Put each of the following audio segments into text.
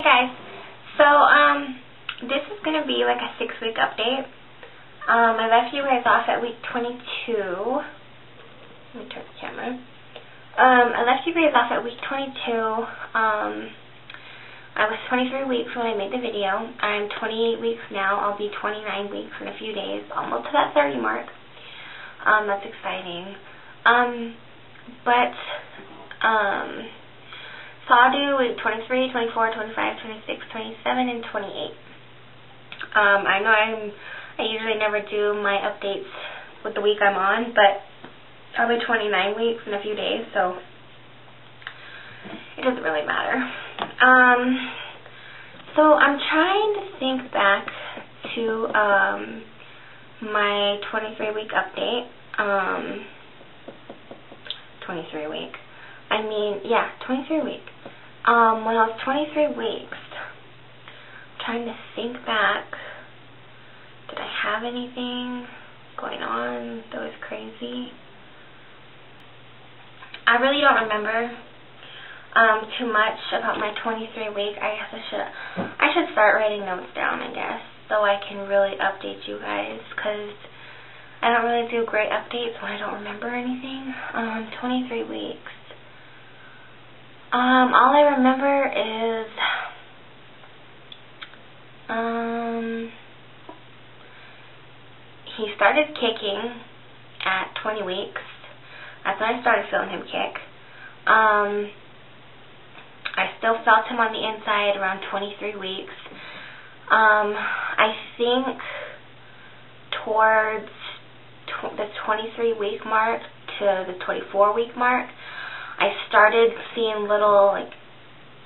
Hey guys, so this is going to be like a 6-week update. I left you guys off at week 22. Let me turn the camera. I left you guys off at week 22. I was 23 weeks when I made the video. I'm 28 weeks now. I'll be 29 weeks in a few days, almost to that 30 mark. That's exciting. So I'll do week 23, 24, 25, 26, 27, and 28. I know I usually never do my updates with the week I'm on, but I'll be 29 weeks in a few days, so it doesn't really matter. So I'm trying to think back to my 23-week update. 23 week. 23 week. When I was 23 weeks, I'm trying to think back. Did I have anything going on that was crazy? I really don't remember too much about my 23 week. I guess I should start writing notes down, I guess, so I can really update you guys, because I don't really do great updates when I don't remember anything. 23 weeks. All I remember is, he started kicking at 20 weeks. That's when I started feeling him kick. I still felt him on the inside around 23 weeks. I think towards the 23 week mark to the 24 week mark, I started seeing little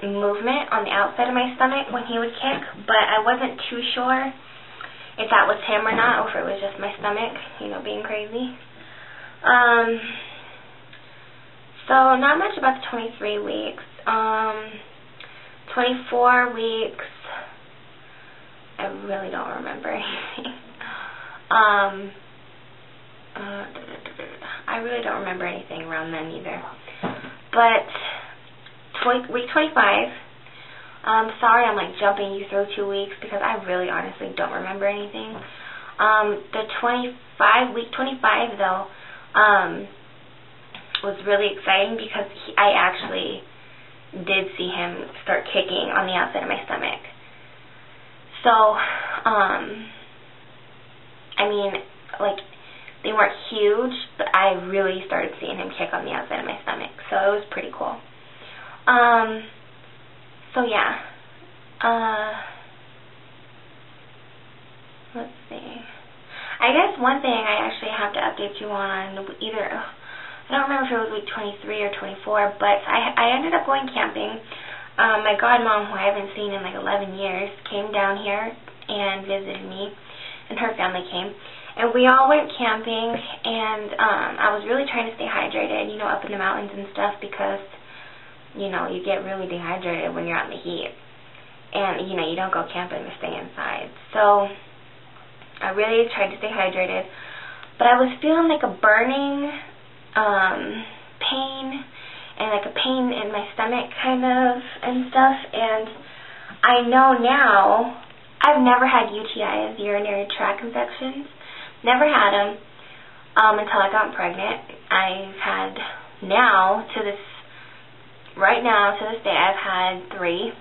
movement on the outside of my stomach when he would kick, but I wasn't too sure if that was him or not, or if it was just my stomach, being crazy. So not much about the 23 weeks. 24 weeks, I really don't remember anything. I really don't remember anything around then either. But week 25, sorry I'm jumping you through 2 weeks because I really honestly don't remember anything. Week 25 though, was really exciting because I actually did see him start kicking on the outside of my stomach. So, they weren't huge, but I really started seeing him kick on the outside of my stomach. So it was pretty cool. Let's see. I guess one thing I actually have to update you on, I don't remember if it was week 23 or 24, but I ended up going camping. My godmom, who I haven't seen in 11 years, came down here and visited me, and her family came. And we all went camping, and I was really trying to stay hydrated, up in the mountains and stuff, because, you get really dehydrated when you're out in the heat. And, you don't go camping to stay inside. So I really tried to stay hydrated. But I was feeling a burning pain, and a pain in my stomach kind of and stuff. And I know now, I've never had UTIs, urinary tract infections. Never had them until I got pregnant. I've had right now to this day, I've had 3.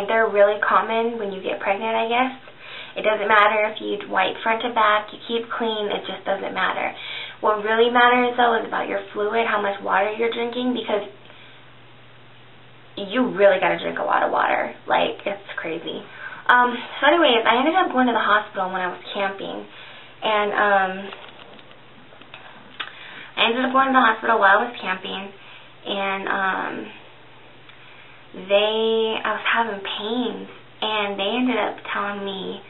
They're really common when you get pregnant, I guess. It doesn't matter if you wipe front to back, you keep clean, it just doesn't matter. What really matters, though, is about your fluid, how much water you're drinking, because you really got to drink a lot of water. It's crazy. So anyways, I ended up going to the hospital when I was camping, and I ended up going to the hospital while I was camping, and I was having pains, and they ended up telling me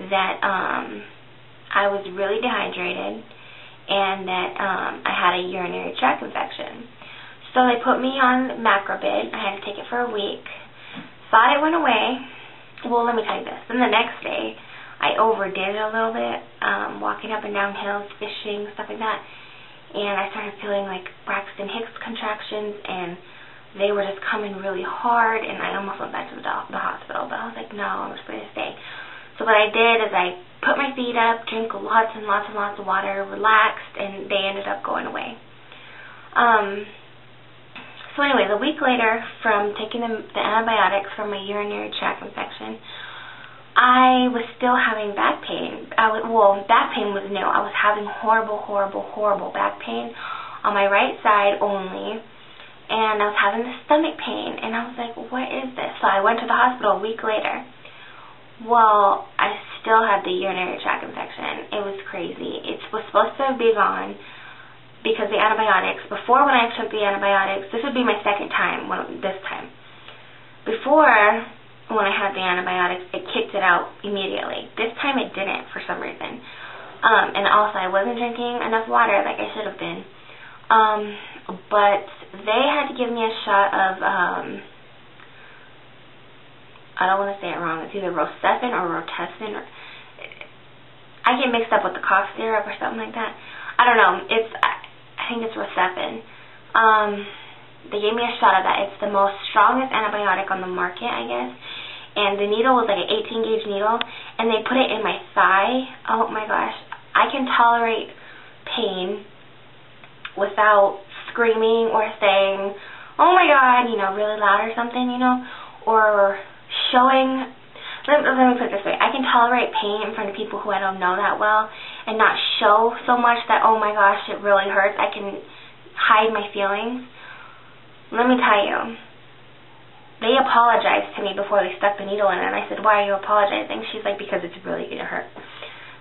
that I was really dehydrated, and that I had a urinary tract infection. So they put me on Macrobid. I had to take it for a week. Thought it went away. Well, let me tell you this. Then the next day, I overdid it a little bit, walking up and down hills, fishing, stuff like that. And I started feeling Braxton Hicks contractions and they were just coming really hard, and I almost went back to the hospital, but I was like, no, I'm just going to stay. So what I did is I put my feet up, drank lots and lots and lots of water, relaxed, and they ended up going away. So anyways, a week later, from taking the antibiotics for my urinary tract infection, I was still having back pain. Back pain was new. I was having horrible, horrible, horrible back pain on my right side only, and I was having the stomach pain, and I was like, what is this? So I went to the hospital a week later. Well, I still had the urinary tract infection. It was crazy. It was supposed to be gone because the antibiotics, before when I took the antibiotics, this would be my second time, this time. Before, when I had the antibiotics, it kicked it out immediately. This time it didn't for some reason. And also I wasn't drinking enough water like I should have been. But they had to give me a shot of, I don't want to say it wrong, it's either Rocefin or Rotessin. I get mixed up with the cough syrup or something like that. I don't know. I think it's Rocefin. They gave me a shot of that. It's the most strongest antibiotic on the market, I guess. And the needle was like an 18-gauge needle, and they put it in my thigh. Oh my gosh. I can tolerate pain without screaming or saying, oh my God, really loud or something, or showing. Let me put it this way. I can tolerate pain in front of people who I don't know that well and not show so much that, oh my gosh, it really hurts. I can hide my feelings. Let me tell you, they apologized to me before they stuck the needle in, and I said, why are you apologizing? She's like, because it's really going to hurt.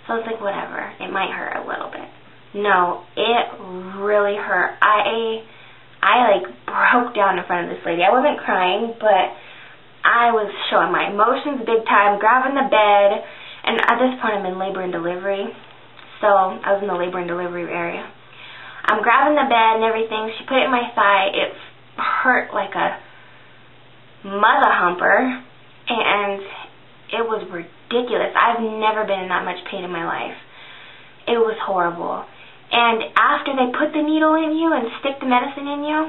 So I was like, whatever. It might hurt a little bit. No, it really hurt. I like broke down in front of this lady. I wasn't crying, but I was showing my emotions big time, grabbing the bed, and at this point I'm in labor and delivery, so I was in the labor and delivery area. I'm grabbing the bed and everything. She put it in my thigh. It hurt like a mother humper, and it was ridiculous. I've never been in that much pain in my life. It was horrible. And after they put the needle in you and stick the medicine in you,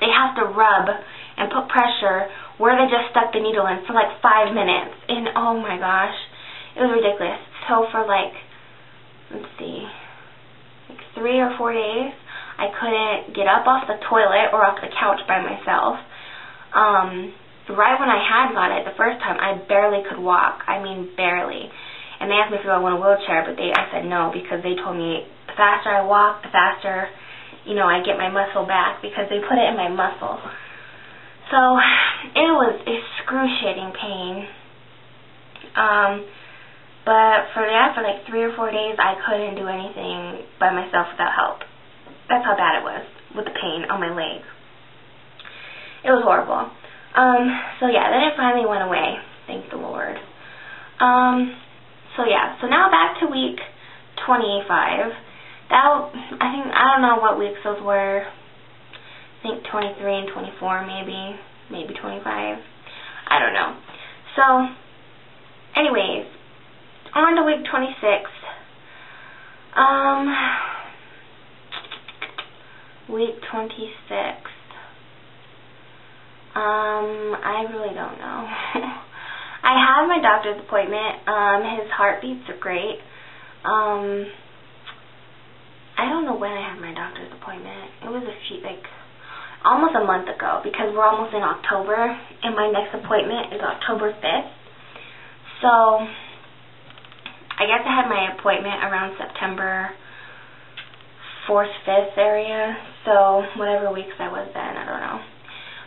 they have to rub and put pressure where they just stuck the needle in for like 5 minutes. And oh my gosh, it was ridiculous. So for like, let's see, like 3 or 4 days, I couldn't get up off the toilet or off the couch by myself. Right when I had got it the first time, I barely could walk. I mean, barely. And they asked me if I want a wheelchair, but I said no, because they told me the faster I walk, the faster, I get my muscle back, because they put it in my muscle. So it was excruciating pain. But for like 3 or 4 days, I couldn't do anything by myself without help. That's how bad it was with the pain on my leg. It was horrible. So yeah, then it finally went away. Thank the Lord. So yeah, so now back to week 25. I don't know what weeks those were. I think 23 and 24 maybe 25. I don't know. So, anyways, on to week 26. Week 26. I really don't know. I have my doctor's appointment. His heartbeats are great. I don't know when I have my doctor's appointment. It was almost a month ago, because we're almost in October, and my next appointment is October 5th. So, I guess I had my appointment around September 4th, 5th area, so whatever weeks I was then, I don't know.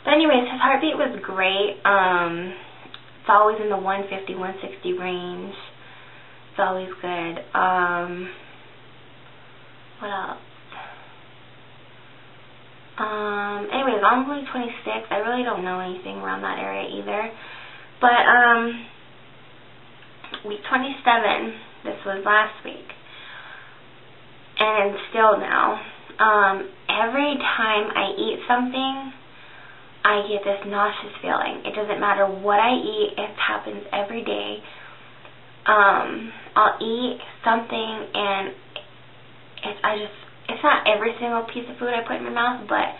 But anyways, his heartbeat was great. It's always in the 150, 160 range. It's always good. What else? Anyways, on week 26, I really don't know anything around that area either. But, week 27, this was last week, and still now, every time I eat something, I get this nauseous feeling. It doesn't matter what I eat, it happens every day. I'll eat something, and it's not every single piece of food I put in my mouth, but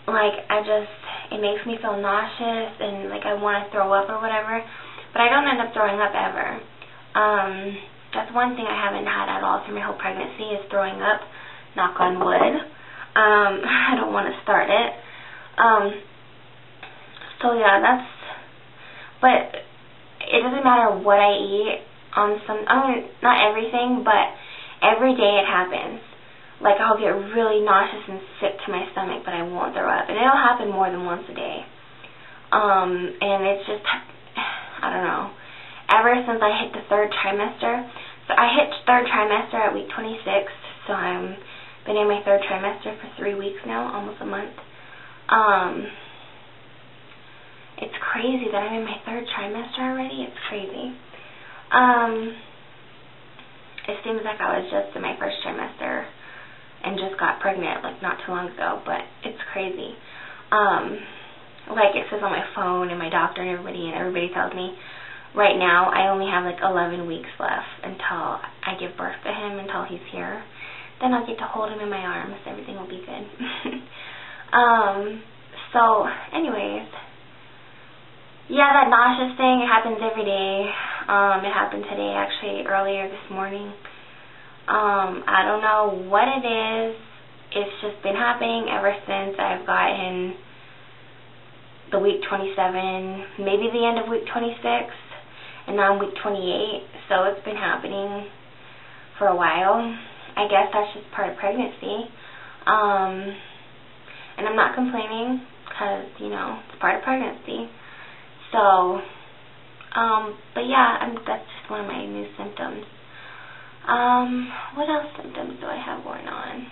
like, it makes me feel nauseous and, like, I want to throw up or whatever, but I don't end up throwing up ever. That's one thing I haven't had at all through my whole pregnancy is throwing up, knock on wood. I don't want to start it. So yeah, but it doesn't matter what I eat not everything, but every day it happens. Like, I'll get really nauseous and sick to my stomach, but I won't throw up. And it'll happen more than once a day. And it's just, I don't know. Ever since I hit the 3rd trimester, so I hit 3rd trimester at week 26, so I've been in my 3rd trimester for 3 weeks now, almost a month. It's crazy that I'm in my 3rd trimester already. It's crazy. It seems like I was just in my 1st trimester and just got pregnant, like, not too long ago, but it's crazy. Like, it says on my phone and my doctor and everybody tells me, right now, I only have, like, 11 weeks left until I give birth to him, until he's here. Then I'll get to hold him in my arms. Everything will be good. So, anyways, yeah, that nauseous thing, it happens every day. It happened today, actually, earlier this morning. I don't know what it is. It's just been happening ever since I've gotten the week 27, maybe the end of week 26, and now I'm week 28, so it's been happening for a while. I guess that's just part of pregnancy. And I'm not complaining, because, you know, it's part of pregnancy. So, but yeah, that's just one of my new symptoms. What else symptoms do I have going on?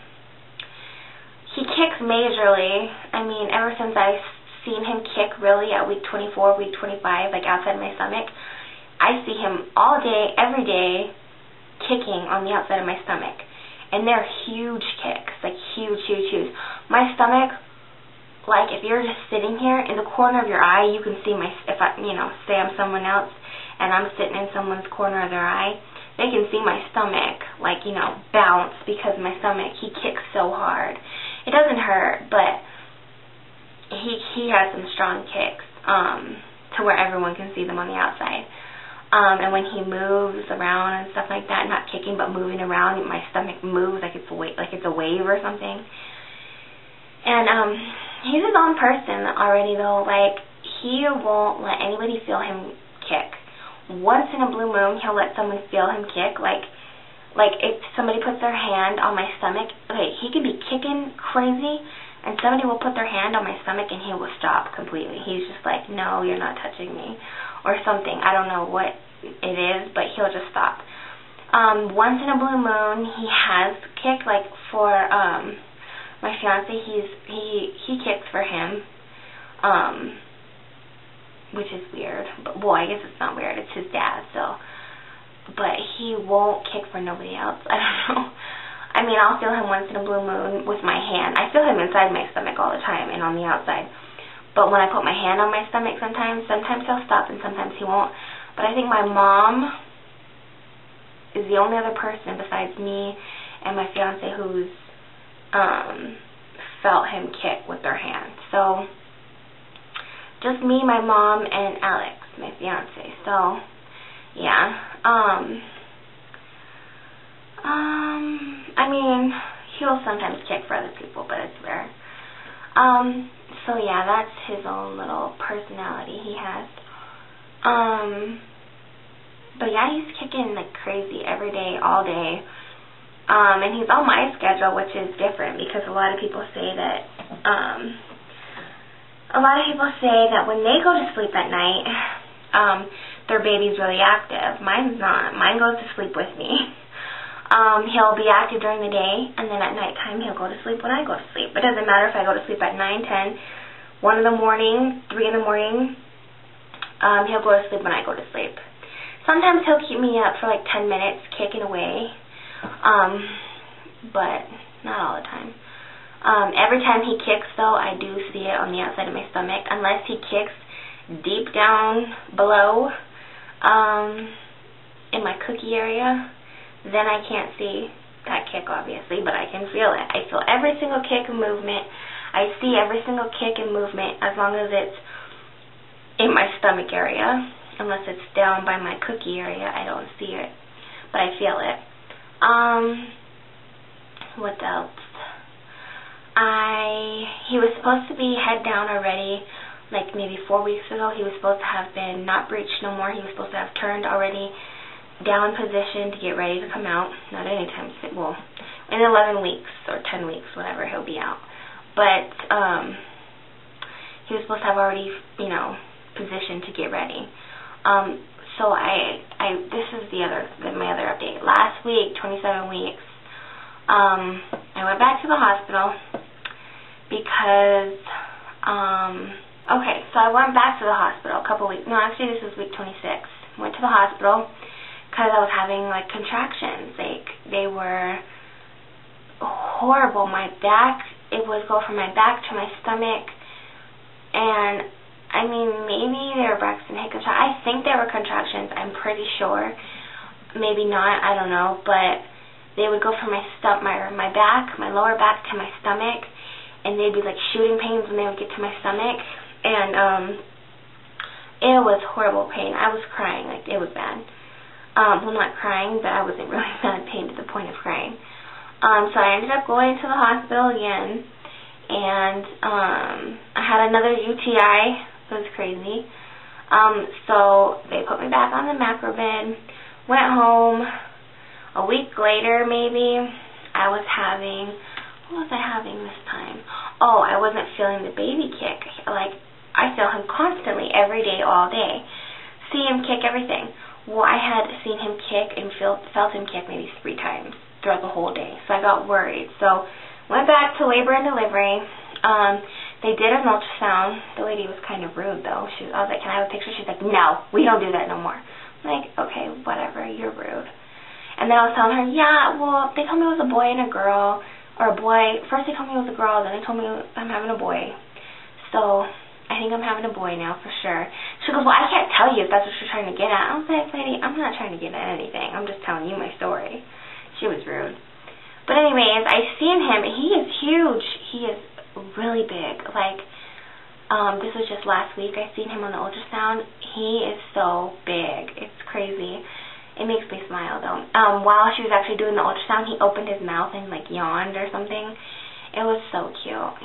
He kicks majorly. I mean, ever since I've seen him kick really at week 24, week 25, like outside my stomach, I see him all day, every day, kicking on the outside of my stomach. And they're huge kicks, like huge, huge, huge. My stomach, like, if you're just sitting here, in the corner of your eye, you can see if I, you know, say I'm someone else, and I'm sitting in someone's corner of their eye, they can see my stomach, like, you know, bounce, because my stomach, he kicks so hard. It doesn't hurt, but he has some strong kicks, to where everyone can see them on the outside. And when he moves around and stuff like that, not kicking, but moving around, my stomach moves like it's a wave or something. And, he's his own person already, though. Like, he won't let anybody feel him kick. Once in a blue moon, he'll let someone feel him kick. Like if somebody puts their hand on my stomach, okay, he can be kicking crazy, and somebody will put their hand on my stomach, and he will stop completely. He's just like, no, you're not touching me, or something. I don't know what it is, but he'll just stop. Once in a blue moon, he has kicked, like, for, my fiance, he kicks for him, which is weird. But, well, I guess it's not weird. It's his dad, so. But he won't kick for nobody else. I don't know. I mean, I'll feel him once in a blue moon with my hand. I feel him inside my stomach all the time and on the outside. But when I put my hand on my stomach sometimes he'll stop and sometimes he won't. But I think my mom is the only other person besides me and my fiance who's felt him kick with their hand. So, just me, my mom, and Alex, my fiance. So, yeah. I mean, he'll sometimes kick for other people, but it's rare. So yeah, that's his own little personality he has. But yeah, he's kicking like crazy every day, all day. And he's on my schedule, which is different because a lot of people say that, when they go to sleep at night, their baby's really active. Mine's not. Mine goes to sleep with me. He'll be active during the day, and then at nighttime he'll go to sleep when I go to sleep. It doesn't matter if I go to sleep at 9, 10, 1 in the morning, 3 in the morning. He'll go to sleep when I go to sleep. Sometimes he'll keep me up for like 10 minutes kicking away, but not all the time. Every time he kicks, though, I do see it on the outside of my stomach, unless he kicks deep down below in my cookie area. Then I can't see that kick, obviously, but I can feel it. I feel every single kick and movement. I see every single kick and movement as long as it's in my stomach area. Unless it's down by my cookie area, I don't see it, but I feel it. What else? He was supposed to be head down already, like maybe 4 weeks ago. He was supposed to have been not breached no more. He was supposed to have turned already down position to get ready to come out. Not anytime soon. Well, in 11 weeks or 10 weeks, whatever, he'll be out. But he was supposed to have already, you know, positioned to get ready. So this is my other update. Last week, 27 weeks, I went back to the hospital because, okay, so I went back to the hospital a couple weeks, no, actually this was week 26. Went to the hospital because I was having, like, contractions. Like, they were horrible. My back, it would go from my back to my stomach, and I mean, maybe they were Braxton Hicks contractions. I think they were contractions, I'm pretty sure. Maybe not, I don't know, but they would go from my back, my lower back to my stomach, and they'd be like shooting pains when they would get to my stomach, and it was horrible pain. I was crying, like, it was bad. Well, not crying, but I was in really bad pain to the point of crying. So I ended up going to the hospital again, and I had another UTI. It was crazy. So they put me back on the macrobid, went home. A week later, maybe, I was having, what was I having this time? Oh, I wasn't feeling the baby kick. Like, I feel him constantly, every day, all day. See him kick everything. Well, I had seen him kick and felt him kick maybe 3 times throughout the whole day. So I got worried. So went back to labor and delivery. They did an ultrasound. The lady was kind of rude, though. I was like, can I have a picture? She's like, no, we don't do that no more. I'm like, okay, whatever, you're rude. And then I was telling her, yeah, well, they told me it was a boy and a girl, or a boy. First they told me it was a girl, then they told me I'm having a boy. So I think I'm having a boy now for sure. She goes, well, I can't tell you if that's what you're trying to get at. I was like, lady, I'm not trying to get at anything. I'm just telling you my story. She was rude. But anyways, I seen him, and he is huge. He is really big. Like, this was just last week. I seen him on the ultrasound. He is so big. It's crazy. It makes me smile, though. While she was actually doing the ultrasound, he opened his mouth and, like, yawned or something. It was so cute.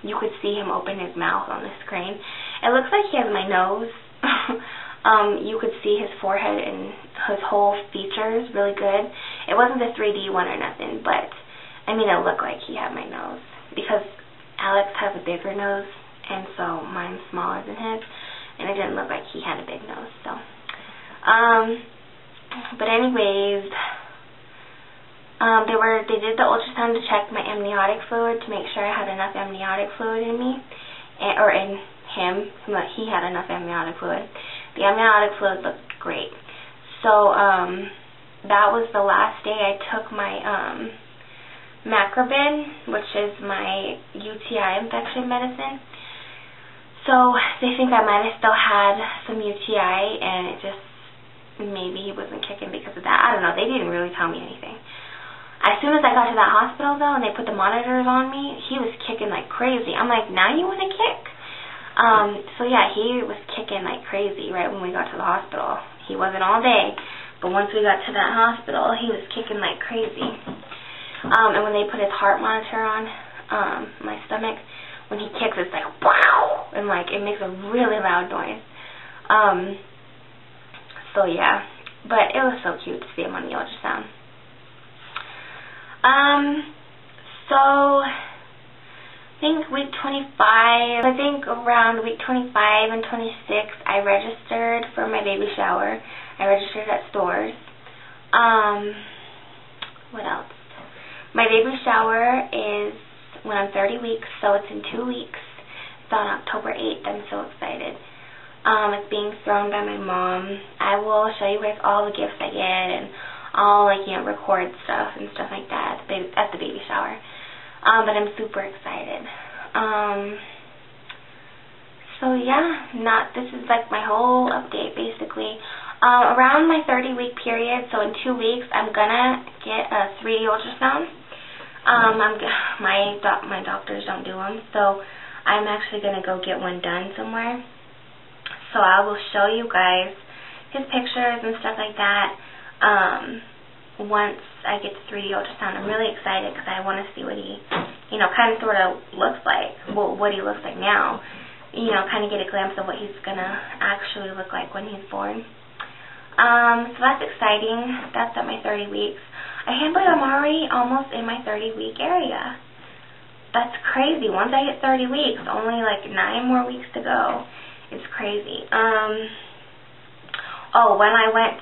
You could see him open his mouth on the screen. It looks like he has my nose. You could see his forehead and his whole features really good. It wasn't the 3D one or nothing, but, I mean, it looked like he had my nose. Because Alex has a bigger nose, and so mine's smaller than his, and it didn't look like he had a big nose, so. But anyways, they did the ultrasound to check my amniotic fluid to make sure I had enough amniotic fluid in me, or in him, he had enough amniotic fluid. The amniotic fluid looked great. So, that was the last day I took my, macrobid, which is my UTI infection medicine. So they think I might have still had some UTI, and it just, maybe he wasn't kicking because of that. I don't know. They didn't really tell me anything. As soon as I got to that hospital, though, and they put the monitors on me, he was kicking like crazy. I'm like, now you want to kick? So yeah, he was kicking like crazy right when we got to the hospital. He wasn't all day, but once we got to that hospital, he was kicking like crazy. And when they put his heart monitor on my stomach, when he kicks, it's like, wow! And, like, it makes a really loud noise. So, yeah. But it was so cute to see him on the ultrasound. So, I think week 25, I think around week 25 and 26, I registered for my baby shower. I registered at stores. What else? My baby shower is when I'm 30 weeks, so it's in 2 weeks. It's on October 8th. I'm so excited. It's being thrown by my mom. I will show you guys all the gifts I get, and I'll, like, you know, record stuff and stuff like that at the baby shower. But I'm super excited. So yeah, this is like my whole update basically. Around my 30-week period, so in 2 weeks, I'm gonna get a 3D ultrasound. My doctors don't do them, so I'm actually going to go get one done somewhere. So I will show you guys his pictures and stuff like that once I get the 3D ultrasound. I'm really excited because I want to see what he, kind of sort of looks like, what he looks like now. Kind of get a glimpse of what he's going to actually look like when he's born. So that's exciting. That's at my 30 weeks. I can't believe I'm already almost in my 30-week area. That's crazy. Once I hit 30 weeks, only like 9 more weeks to go. It's crazy. When I was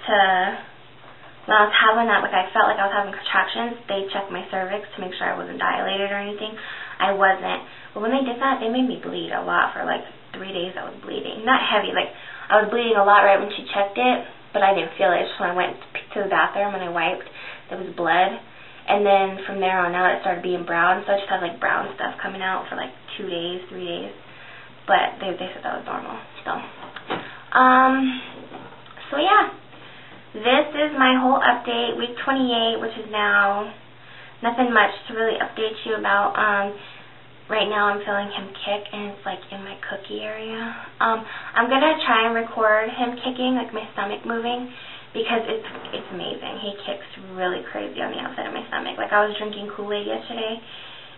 having that, like I felt like I was having contractions, they checked my cervix to make sure I wasn't dilated or anything. I wasn't. But when they did that, they made me bleed a lot for like 3 days. I was bleeding. Not heavy, like I was bleeding a lot right when she checked it, but I didn't feel it. Just when I went to the bathroom and I wiped, there was blood. And then from there on out, it started being brown. So I just had like brown stuff coming out for like 2 days, 3 days. But they said that was normal. So yeah. This is my whole update, week 28, which is now nothing much to really update you about. Right now I'm feeling him kick, and it's like in my cookie area. I'm going to try and record him kicking, like my stomach moving, because it's amazing. He kicks really crazy on the outside of my stomach. Like I was drinking Kool-Aid yesterday,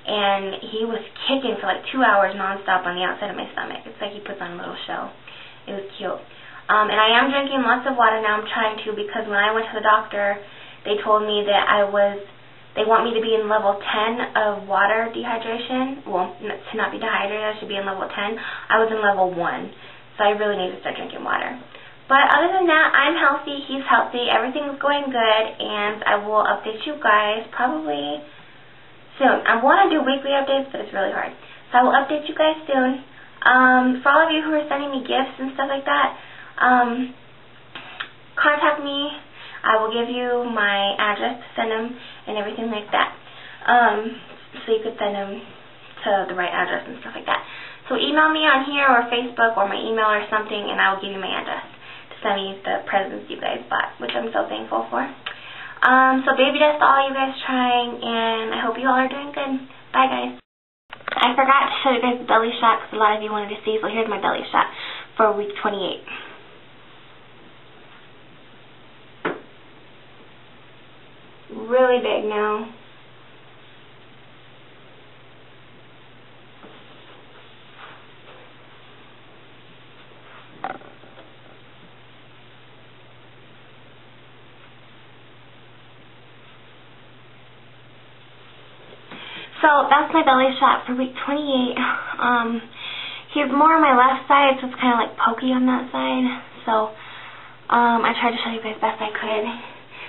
and he was kicking for like 2 hours nonstop on the outside of my stomach. It's like he puts on a little show. It was cute. And I am drinking lots of water now. I'm trying to, because when I went to the doctor, they told me that they want me to be in level 10 of water dehydration. Well, to not be dehydrated, I should be in level 10. I was in level 1, so I really need to start drinking water. But other than that, I'm healthy, he's healthy, everything's going good, and I will update you guys probably soon. I want to do weekly updates, but it's really hard. So I will update you guys soon. For all of you who are sending me gifts and stuff like that, contact me. I will give you my address to send them and everything like that. So you could send them to the right address and stuff like that. So email me on here or Facebook or my email or something, and I will give you my address to send me the presents you guys bought, which I'm so thankful for. So baby dust to all you guys trying, and I hope you all are doing good. Bye guys. I forgot to show you guys the belly shot because a lot of you wanted to see, so here's my belly shot for week 28. Really big now. So that's my belly shot for week 28. He's more on my left side, so it's kind of like pokey on that side. So I tried to show you guys best I could.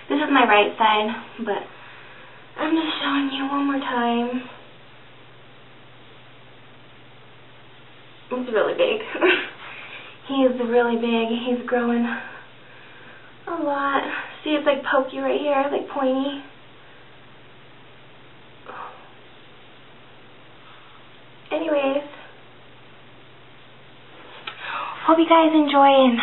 This is my right side, but I'm just showing you one more time. It's really big. He is really big. He's growing a lot. See, it's like pokey right here, like pointy. Anyways, hope you guys enjoy, and